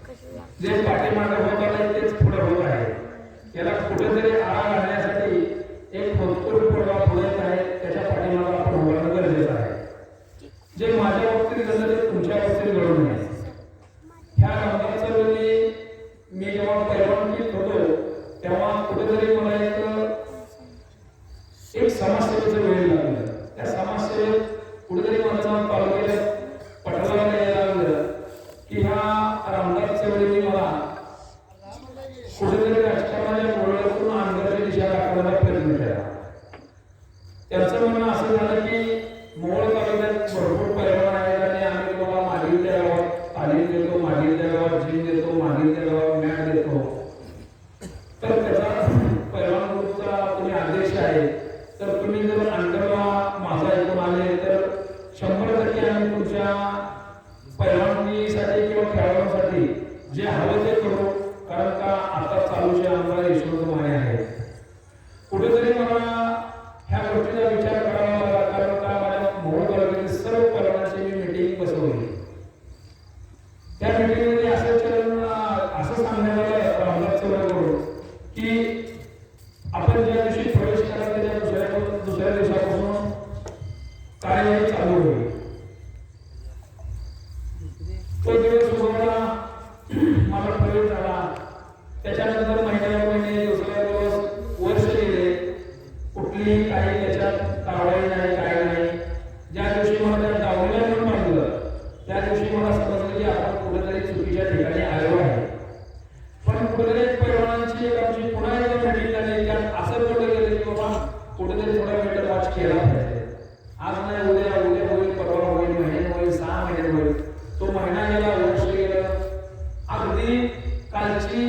जे पाठीमागे होत आहे तेच पुढे होत आहे. त्याला कुठेतरी आळा घालण्यासाठी एक भरपूर प्रभाव पुढे आहे, त्याच्या पाठीमागे आपण उभारणं गरजेचं आहे. जे माझ्या बाबतीत घडलं ते तुमच्या बाबतीत घडू नये. ह्या रंगाच्या वेळी मी जेव्हा पैलवानकीत होतो तेव्हा कुठेतरी मला एक समाजसेवेचं वेळ लागलं. त्या समाजसेवेत कुठेतरी माझा तालुक्यात पटवायला यायला लागलं की ह्या रामदासच्या वेळी मला कुठेतरी राजकारणाच्या गोळ्यातून अंगाची दिशा दाखवण्याचा प्रयत्न केला. त्याचं म्हणणं असं झालं की मोहोळ तालुक्यात भरपूर पैलवान आहेत आणि आम्ही तुम्हाला मागील त्या गावात तालीम देतो, मागील त्या गावात जिम देतो, मागील त्या गावात मॅच देतो. तर त्याचा पैलवान ग्रुपचा तुम्ही अध्यक्ष आहे, तर तुम्ही जर अंतरला माझा ऐकून आले तर 100% आम्ही तुमच्या पैलवानकीसाठी किंवा खेळाडूंसाठी जे हवं ते करू. कारण का आता चालूचे आमदार यशवंत माने आहेत. कुठेतरी मला ह्या गोष्टीचा विचार करावा लागला. कारण का माझ्या मोहोळ तालुक्यातील सर्व पैलवानांची मी मीटिंग बसवली. त्या मीटिंगमध्ये असं सांगण्यात आलं रामदास चौधरीकडून की आपण ज्या दिवशी प्रवेश करा त्याच्या दुसऱ्या दिवसापासून कार्यवाही चालू होईल. तो दिवस उगवला, मला प्रवेश झाला. त्याच्यानंतर महिने दुसऱ्या दिवस वर्ष गेले, कुठलीही काही त्याच्यात कारवाई नाही, काय नाही. ज्या दिवशी मला त्या डावलीला म्हणून मांडलं त्या दिवशी मला समजलं की आपण कुठेतरी चुकीच्या ठिकाणी आलो आहे. पण कुठेतरी पैलवानांची एक आमची पुन्हा एकदा मीटिंग झाली. त्यात असं बोललं गेलं की बाबा कुठेतरी थोडा मीटर वॉच केला पाहिजे. आज नाही उद्या होईल, परवा होईल, महिन्यात होईल, 6 महिन्यात होईल. तो महिना गेला, वर्ष गेलं, अगदी कालची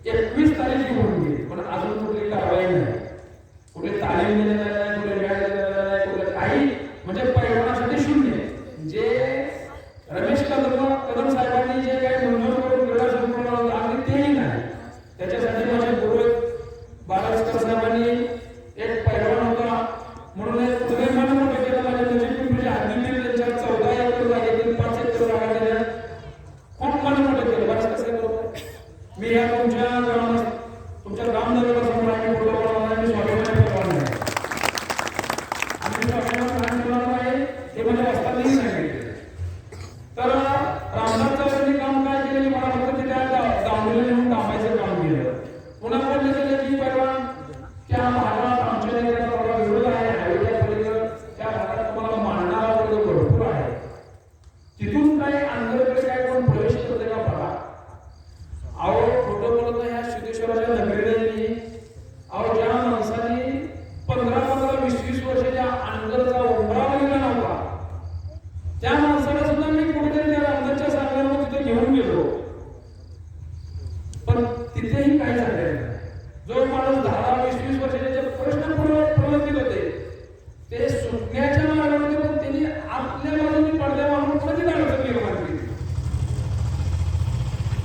21 तारीख होऊन गेली, पण अजून कुठली कारवाई नाही, कुठे तालीम देण्यात नाही, कुठे व्याज देण्यात नाही, कुठे काही म्हणजे पैलवानासाठी शून्य. जे रमेश कदम साहेबांनी जे काही मंजूर करून क्रीडा संकुल अगदी तेही नाही. त्याच्यासाठी माझे गुरु बाळासाहेब साहेबांनी एक पैलवान होता म्हणून एक पुढे मन मोठं केलं. माझ्या नजीक हद्दीतील त्यांच्या 14 एकर जागेतील 5 एकर जागा दिल्या. खूप मन मोठं केलं. बाळासाहेब मी या तुमच्या ग्रामदेवता समोर आम्ही फोटो बनवला आहे. मी स्वाभिमानी पैलवान आहे. आम्ही स्वाभिमान पैलवान आहे हे माझ्या वस्तादही सांगितले. तर रामदास चौधरींनी काम काय केलं की मला फक्त त्या दांडूला नेऊन कामायचं काम केलं. पुन्हा बोलले गेले की पैलवान त्या भागात आमच्या नेत्याचा थोडा विरोध आहे, हायवेच्या पलीकडे त्या भागात तुम्हाला मांडणारा वर्ग भरपूर आहे, तिथून काही अंदरकडे काय कोण प्रवेश करते का बघा. अहो खोटं बोलत ह्या सिद्धेश्वराच्या नगरीने अहो ज्या माणसाने 15-20 वर्षाच्या अंगरचा उंबरा गेला नव्हता त्या माणसाला सुद्धा मी कुठेतरी त्या रामदासच्या सांगण्यावर तिथे घेऊन गेलो. पण तिथेही काय झालं. जो माणूस 10-20 वर्षाचे प्रश्न प्रलंबित होते ते सुटण्याच्या मार्गामध्ये पण त्यांनी आपल्या बाजूने पडद्या मागून कधी अडचण निर्माण केली.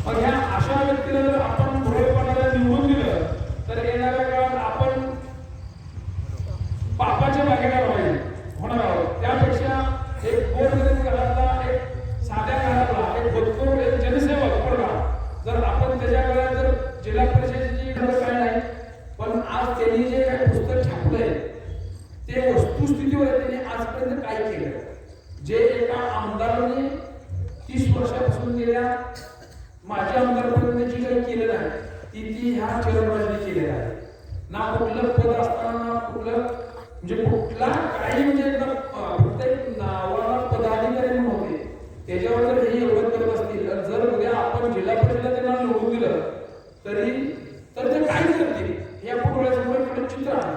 मग ह्या अशा व्यक्तीला जर आपण भोळेपणाला निवडून दिलं तर येणाऱ्या काळात आपण पापाच्या बागेला होणार आहोत. त्यापेक्षा एक गोरगरीब घरातला, एक साध्या घरातला, एक भूतपूर्व एक जनसेवक पडला जर आपण त्याच्या घरात जर जिल्हा परिषदेची गरज काय नाही, पण आज त्यांनी जे काही पुस्तक छापलंय ते वस्तुस्थितीवर त्यांनी आजपर्यंत काय केलं. जे एका आमदाराने 30 वर्षापासून गेल्या माझ्या आमदारपर्यंत जी काही केलेलं आहे ती ह्या चेअरमॅनने केलेलं आहे. ना कुठलं पद असताना ना कुठलं म्हणजे कुठला काही म्हणजे प्रत्येक नावाला पदाधिकारी म्हणून होते. त्याच्यावर जर हे एवढं करत असतील जर उद्या आपण जिल्हा परिषदेला त्यांना निवडून दिलं तरी तर ते काय करतील हे आपण डोळ्यासमोर चित्र आहे.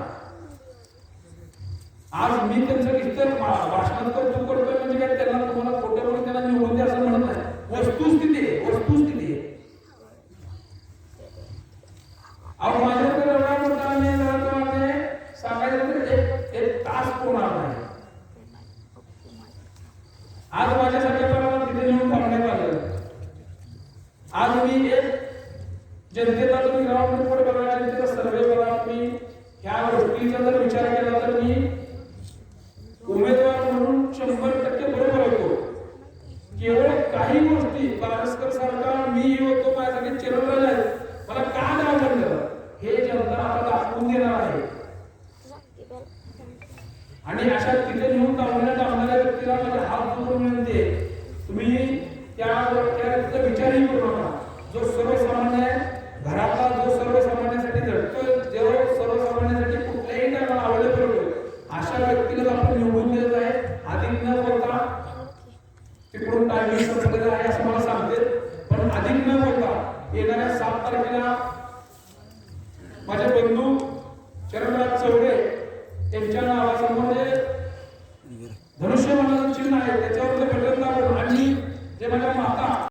आज मी त्यांचं इतर भाषणात करतो म्हणजे काय त्यांना तुम्हाला खोटं म्हणून त्यांना निवडून द्या असं म्हणत नाही. वस्तुस्थिती आहे, वस्तुस्थिती आहे. अहो माझ्याकडे एवढा मोठा सांगायचं तर एक तास होणार नाही. आज माझ्यासाठी मला तिथे नेऊन थांबण्यात आलं. आज मी एक जनतेला तुम्ही ग्राउंड रिपोर्ट बघा, जनतेचा सर्वे बघा. तुम्ही ह्या गोष्टीचा जर विचार केला तर मी उमेदवार म्हणून 100% बरोबर होतो. केवळ काही गोष्टी बारसकर सारखा मी होतो माझ्यासाठी चिरंजीव आहे, मला का नाव म्हणलं, हे जनता आता दाखवून देणार आहे. आणि अशा तिथे नेऊन दाखवणाऱ्या व्यक्तीला माझे हात जोडून विनंती आहे, तुम्ही त्या विचारही करू नका. जो सर्वसामान्य घरातला, जो सर्वसामान्यासाठी झटतोय, जो सर्वसामान्यासाठी कुठल्याही टायमाला अवेलेबल होतोय, अशा व्यक्तीला आपण निवडून देत आहे. अधिक न बोलता, तिकडून टायमिंग संपलेला आहे असं मला सांगते, पण अधिक न बोलता येणाऱ्या 7 तारखेला माझे बंधू चरणराज चौरे यांच्या नावासमोर जे धनुष्यबाणाचं चिन्ह आहे त्याच्यावर बटन दाबून आणि जे माझ्या माता